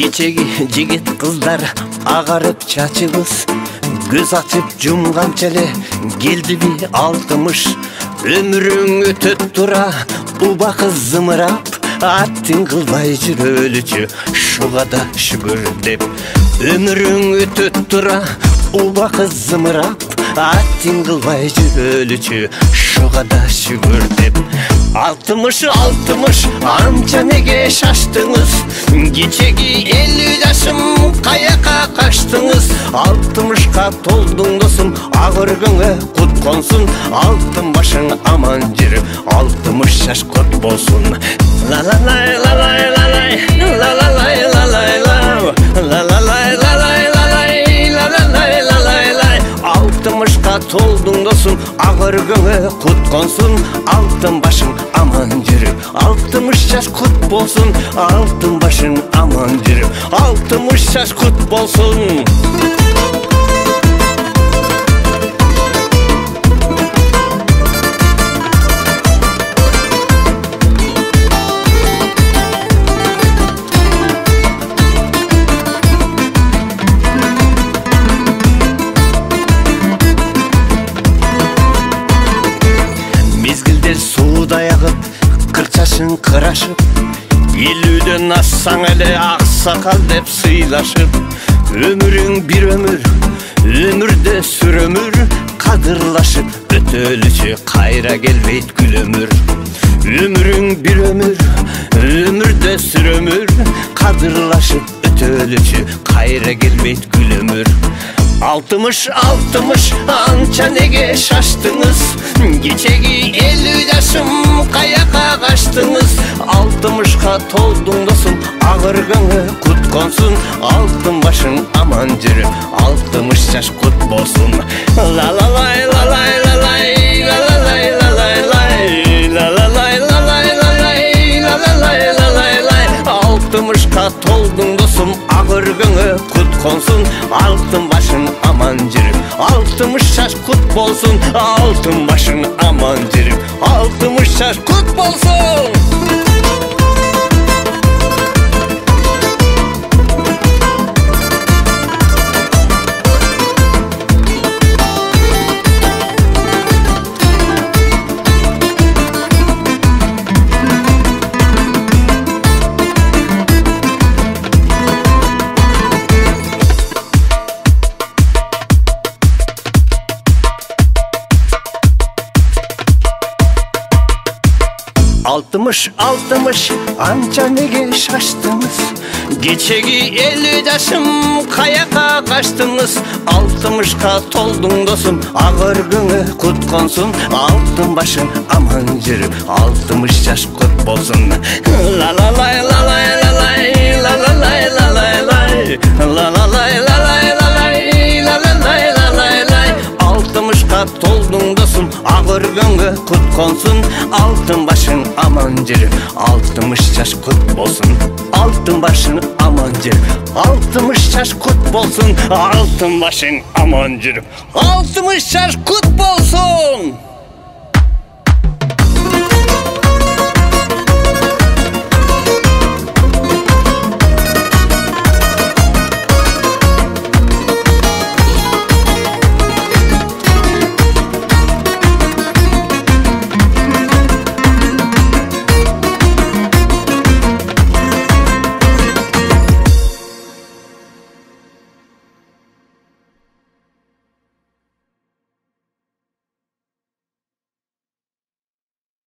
Кечеги жигит кыздар агарып чачыбыз, көз ачып жумганча эле келдиби 60. Өмүрүң өтөт тура убакыт зымырап, аттың кылбай жүрөлүчү шуга да шүгүр деп. Өмүрүң өтөт тура убакыт зымырап, аттың кылбай жүрөлүчү шуга да шүгүр деп. 60 анча неге шаштыңыз, кечеги 50 жашым каяка качтыңыз. 60ка толдуң досум, ак өргөнгө кут консун, алтын башың аман жүрүп 60 жаш кут болсун. Ла ла лай ла лай ла лай ла ла лай ла лай ла ла лай ла лай ла лай ла ла лай ла лай лай. 60ка толдуң досум, ак өргөнгө кут консун, алтын башың аман жүрүп 60 жаш кут болсун, алтын башың аман жүрүп 60 жаш кут болсун. Мезгилдер сууда ягып, кырчашың кырашып, 50дөн ассаң эле аксакал деп сыйлашып. Өмүрүң бир өмүр, өмүрдө сүр өмүр, кадырлашып өтөлүчү кайра келбейт күл өмүр. Өмүрүң бир өмүр, өмүрдө сүр өмүр, кадырлашып өтөлүчү кайра келбейт күл өмүр. 60 анча неге шаштыңыз, кечеги 50 жашым каяка качтыңыз. 60ка толдуң досум, ак өргөнгө кут консун, алтын башың аман жүрүп 60 жаш кут болсун. Ла ла лай ла лай ла лай ла ла лай ла лай лай ла ла лай ла лай ла лай ла ла лай ла лай лай. 60ка толдуң досум, ак өргөнгө кут консун, алтын башың аман жүрүп 60 жаш кут болсун, алтын башың аман жүрүп 60 жаш кут болсун. Altmış anca nege şaştınız, kечеги 50 жашым каяка качтыңыз. 60ка толдуң досум, ак өргөнгө кут консун, алтын башың аман жүрүп 60 жаш кут болсун. Ла ла лай ла лай ла лай ла ла лай ла лай лай ла ла лай ла лай ла лай ла ла лай ла лай лай. 60ка толдуң досум, ак өргөнгө кут консун, алтын башың аман жүрүп 60 жаш кут болсун. Алтын башың аман жүрүп 60 жаш кут болсун, алтын башың аман жүрүп 60 жаш кут болсун.